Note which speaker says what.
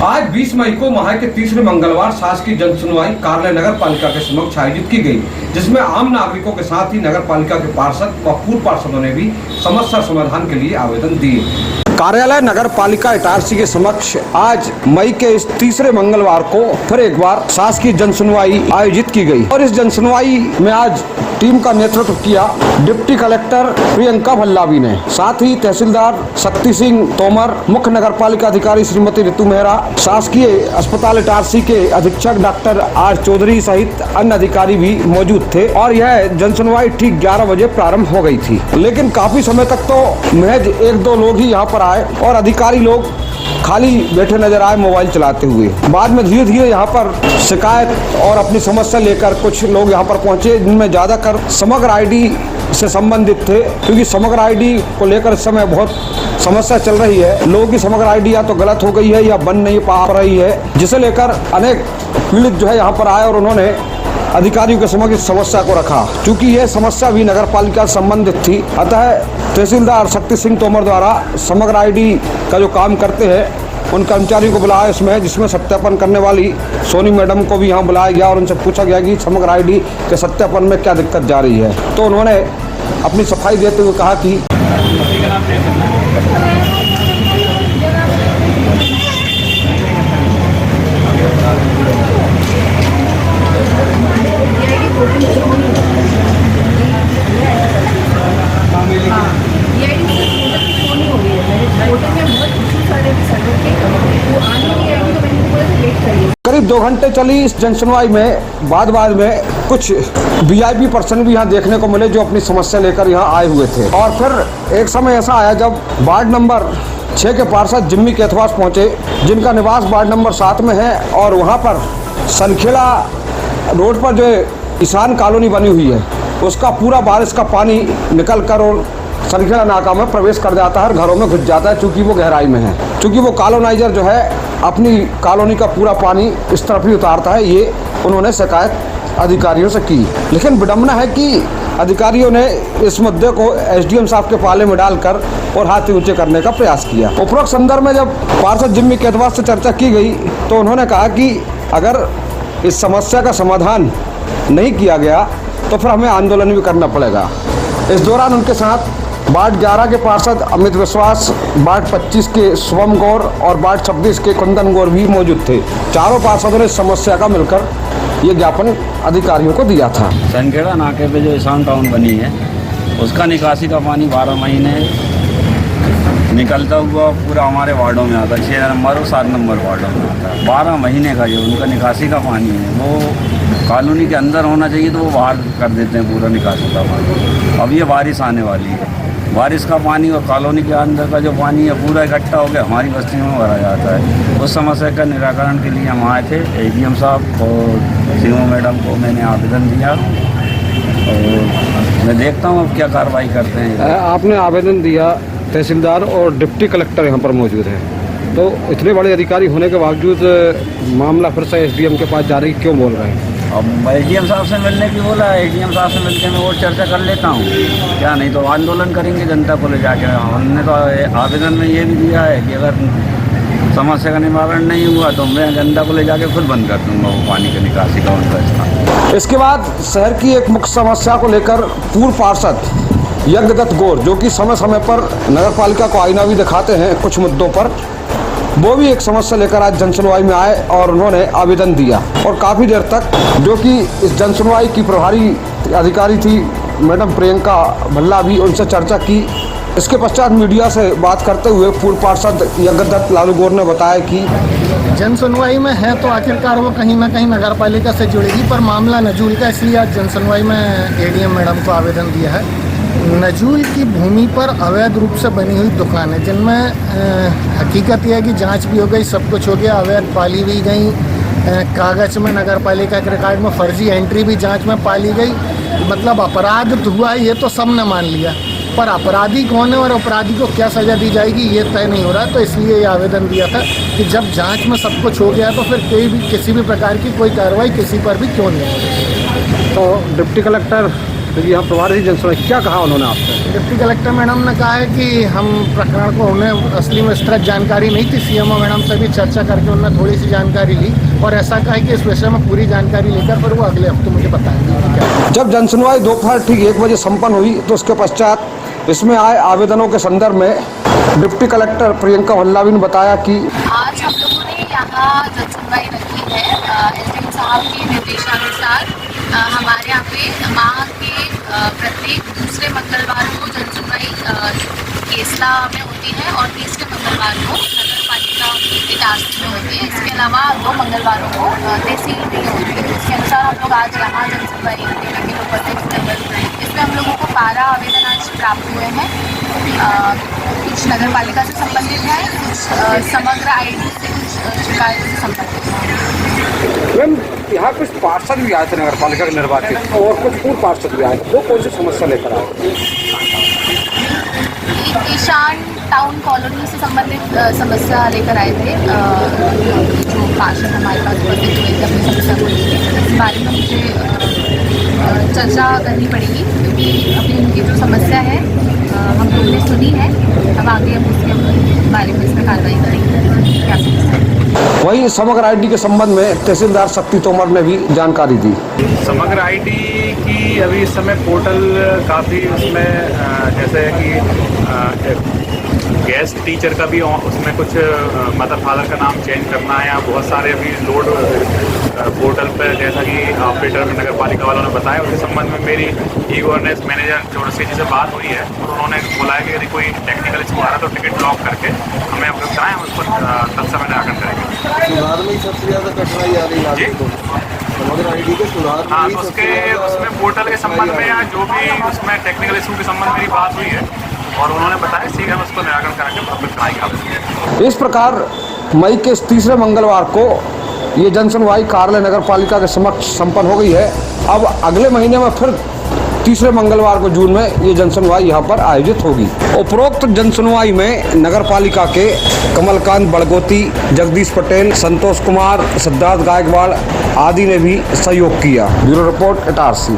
Speaker 1: आज 20 मई को माह के तीसरे मंगलवार शासकीय जन सुनवाई कार्यालय नगर पालिका के समक्ष आयोजित की गई, जिसमें आम नागरिकों के साथ ही नगर पालिका के पार्षद व पूर्व पार्षदों ने भी समस्या समाधान के लिए आवेदन दिए। कार्यालय नगर पालिका इटारसी के समक्ष आज मई के इस तीसरे मंगलवार को फिर एक बार शासकीय जन सुनवाई आयोजित की गई और इस जन सुनवाई में आज टीम का नेतृत्व किया डिप्टी कलेक्टर प्रियंका भल्लावी ने, साथ ही तहसीलदार शक्ति सिंह तोमर, मुख्य नगर पालिका अधिकारी श्रीमती ऋतु मेहरा, शासकीय अस्पताल इटारसी के अधीक्षक डॉक्टर आर चौधरी सहित अन्य अधिकारी भी मौजूद थे और यह जन सुनवाई ठीक 11 बजे प्रारंभ हो गई थी। लेकिन काफी समय तक तो महज 1-2 लोग ही यहाँ पर आए और अधिकारी लोग खाली बैठे नजर आए मोबाइल चलाते हुए। बाद में धीरे धीरे यहाँ पर शिकायत और अपनी समस्या लेकर कुछ लोग यहाँ पर पहुंचे, जिनमें ज्यादातर समग्र आईडी से संबंधित थे, क्योंकि समग्र आईडी को लेकर इस समय बहुत समस्या चल रही है। लोगों की समग्र आईडी या तो गलत हो गई है या बन नहीं पा रही है, जिसे लेकर अनेक पीड़ित जो है यहाँ पर आए और उन्होंने अधिकारियों के समक्ष इस समस्या को रखा। चूंकि यह समस्या भी नगर पालिका से संबंधित थी, अतः तहसीलदार शक्ति सिंह तोमर द्वारा समग्र आईडी का जो काम करते हैं उन कर्मचारियों को बुलाया इसमें, जिसमें सत्यापन करने वाली सोनी मैडम को भी यहाँ बुलाया गया और उनसे पूछा गया कि समग्र आईडी के सत्यापन में क्या दिक्कत जा रही है। तो उन्होंने अपनी सफाई देते हुए कहा कि करीब 2 घंटे चली इस जन सुनवाई में बाद में कुछ वीआईपी पर्सन भी यहाँ देखने को मिले जो अपनी समस्या लेकर यहाँ आए हुए थे। और फिर एक समय ऐसा आया जब वार्ड नंबर 6 के पार्षद जिम्मी केथवास पहुंचे, जिनका निवास वार्ड नंबर 7 में है और वहाँ पर सनखेड़ा रोड पर जो किसान कॉलोनी बनी हुई है उसका पूरा बारिश का पानी निकल कर और सनखेड़ा नाका में प्रवेश कर जाता है और घरों में घुस जाता है, चूँकि वो गहराई में है। चूँकि वो कॉलोनाइजर जो है अपनी कॉलोनी का पूरा पानी इस तरफ ही उतारता है, ये उन्होंने शिकायत अधिकारियों से की। लेकिन विडम्बना है कि अधिकारियों ने इस मुद्दे को एसडीएम साहब के पाले में डालकर और हाथ ऊंचे करने का प्रयास किया। उपरोक्त संदर्भ में जब पार्षद जिम्मी केथवास से चर्चा की गई तो उन्होंने कहा कि अगर इस समस्या का समाधान नहीं किया गया तो फिर हमें आंदोलन भी करना पड़ेगा। इस दौरान उनके साथ वार्ड 11 के पार्षद अमित विश्वास, वार्ड 25 के शुभम गौर और वार्ड 26 के कुंदन गौर भी मौजूद थे। चारों पार्षदों ने समस्या का मिलकर ये ज्ञापन अधिकारियों को दिया था।
Speaker 2: सनखेड़ा नाके पे जो ईशान टाउन बनी है उसका निकासी का पानी 12 महीने निकलता हुआ पूरा हमारे वार्डों में आता है। 6 नंबर और 7 नंबर वार्डों में आता है। 12 महीने का जो उनका निकासी का पानी है वो कॉलोनी के अंदर होना चाहिए, तो वो बाहर कर देते हैं पूरा निकासी का पानी। अब ये बारिश आने वाली है, बारिश का पानी और कॉलोनी के अंदर का जो पानी है पूरा इकट्ठा होकर हमारी बस्तियों में भरा जाता है। उस समस्या का निराकरण के लिए हम आए थे। एडीएम साहब और सीओ मैडम को मैंने आवेदन दिया और मैं देखता हूँ अब क्या कार्रवाई करते हैं।
Speaker 1: आपने आवेदन दिया, तहसीलदार और डिप्टी कलेक्टर यहाँ पर मौजूद है, तो इतने बड़े अधिकारी होने के बावजूद मामला फिर से एसडीएम के पास जा रही क्यों बोल रहे हैं?
Speaker 2: अब एडीएम साहब से मिलने की बोला, एडीएम साहब से मिलकर मैं और चर्चा कर लेता हूँ, क्या नहीं तो आंदोलन करेंगे जनता को ले जाकर। हमने तो आवेदन में ये भी दिया है कि अगर समस्या का निवारण नहीं हुआ तो मैं जनता को ले जाकर खुद बंद कर दूंगा वो पानी के निकासी का उनका स्थान।
Speaker 1: इसके बाद शहर की एक मुख्य समस्या को लेकर पूर्व पार्षद यज्ञदत्त गौर, जो कि समय समय पर नगर पालिका को आईना भी दिखाते हैं कुछ मुद्दों पर, वो भी एक समस्या लेकर आज जनसुनवाई में आए और उन्होंने आवेदन दिया। और काफ़ी देर तक जो कि इस जनसुनवाई की प्रभारी अधिकारी थी मैडम प्रियंका भल्लावी, उनसे चर्चा की। इसके पश्चात मीडिया से बात करते हुए पूर्व पार्षद यज्ञदत्त लालू गौर ने बताया कि
Speaker 3: जनसुनवाई में है तो आखिरकार वो कहीं ना कहीं नगर पालिका से जुड़ेगी, पर मामला नजूल का, इसलिए आज जनसुनवाई में एडीएम मैडम को आवेदन दिया है। नजूल की भूमि पर अवैध रूप से बनी हुई दुकानें, जिनमें हकीकत यह है कि जांच भी हो गई, सब कुछ हो गया, अवैध पाली भी गई, कागज़ में नगर पालिका के रिकॉर्ड में फर्जी एंट्री भी जांच में पाली गई। मतलब अपराध हुआ ये तो सबने मान लिया, पर अपराधी कौन है और अपराधी को क्या सज़ा दी जाएगी ये तय नहीं हो रहा। तो इसलिए ये आवेदन दिया था कि जब जांच में सब कुछ हो गया तो फिर किसी भी प्रकार की कोई कार्रवाई किसी पर भी क्यों नहीं हो।
Speaker 1: तो डिप्टी कलेक्टर तो यहाँ प्रभारी जनसुनवाई क्या कहा उन्होंने आपसे?
Speaker 3: डिप्टी कलेक्टर मैडम ने कहा है कि हम प्रकरण को उन्हें असली में इस तरह जानकारी नहीं थी, सीएमओ मैडम से भी चर्चा करके उन्होंने थोड़ी सी जानकारी ली और ऐसा कहा कि इस विषय में पूरी जानकारी लेकर फिर वो अगले हफ्ते मुझे बताएंगे।
Speaker 1: जब जनसुनवाई दोपहर ठीक 1 बजे संपन्न हुई तो उसके पश्चात इसमें आए आवेदनों के संदर्भ में डिप्टी कलेक्टर प्रियंका भल्लावी ने बताया कि
Speaker 4: आज हम लोगों ने यहाँ जनसुनवाई रखी है एसडीएम साहब के निर्देशानुसार। हमारे यहाँ पे माह के प्रत्येक दूसरे मंगलवार को जनसुनवाई केसला में होती है और तीसरे मंगलवार को नगर पालिका इटारसी में होती है। इसके अलावा 2 मंगलवारों को तहसील में होती है। इसके अनुसार हम लोग आज यहाँ जनसुनवाई देने के लिए उपस्थित हैं। इसमें हम लोगों को 12 आवेदन आज प्राप्त हुए हैं। कुछ नगर पालिका से संबंधित है, कुछ समग्र आईडी से, कुछ शिकायतों से संबंधित है।
Speaker 1: मैम यहाँ कुछ पार्षद भी आए थे नगर पालिका के निर्वाचित और कुछ पूर्व पार्षद भी आए, वो कौन सी समस्या लेकर आए?
Speaker 4: एक ईशान टाउन कॉलोनी से संबंधित समस्या लेकर आए थे। जो पार्षद हमारे पास उपस्थित हुए थे अपनी समस्या को लेकर, इस बारे में मुझे चर्चा करनी पड़ेगी क्योंकि अभी उनकी जो समस्या है हम लोगों ने सुनी है। अब आगे हम उसके बारे में इसमें कार्रवाई करेंगे। क्या समस्या है?
Speaker 1: वहीं समग्र आईडी के संबंध में तहसीलदार शक्ति तोमर ने भी जानकारी दी।
Speaker 5: समग्र आईडी की अभी इस समय पोर्टल काफ़ी उसमें जैसे कि गेस्ट टीचर का भी उसमें कुछ मदर फादर का नाम चेंज करना है या बहुत सारे अभी लोड पोर्टल पर, जैसा कि ऑपरेटर नगर पालिका वालों ने बताया। उसके संबंध में मेरी ई गवर्नेंस मैनेजर चौरसिया जी से बात हुई है और उन्होंने बोला है कि यदि कोई टेक्निकल इशू आ रहा है तो टिकट ब्लॉक करके हमें अवगत कराएं, हम उसको तत्समय निराकरण करेंगे।
Speaker 6: सुधार में सबसे ज़्यादा कठिनाई आ रही है समग्र आईडी के सुधार।
Speaker 5: हाँ, तो उसमें पोर्टल के संबंध में या जो भी उसमें टेक्निकल इशू के संबंध में मेरी बात हुई है और उन्होंने बताया शीघ्र हम उसको निराकरण कराएंगे, अवगत कराएंगे।
Speaker 1: इस प्रकार मई के तीसरे मंगलवार को ये जनसुनवाई कार्यालय नगर पालिका के समक्ष संपन्न हो गई है। अब अगले महीने में फिर तीसरे मंगलवार को जून में ये जनसुनवाई यहाँ पर आयोजित होगी। उपरोक्त जनसुनवाई में नगर पालिका के कमलकांत बड़गोती, जगदीश पटेल, संतोष कुमार, सिद्धार्थ गायकवाड़ आदि ने भी सहयोग किया। Bureau report Itarsi.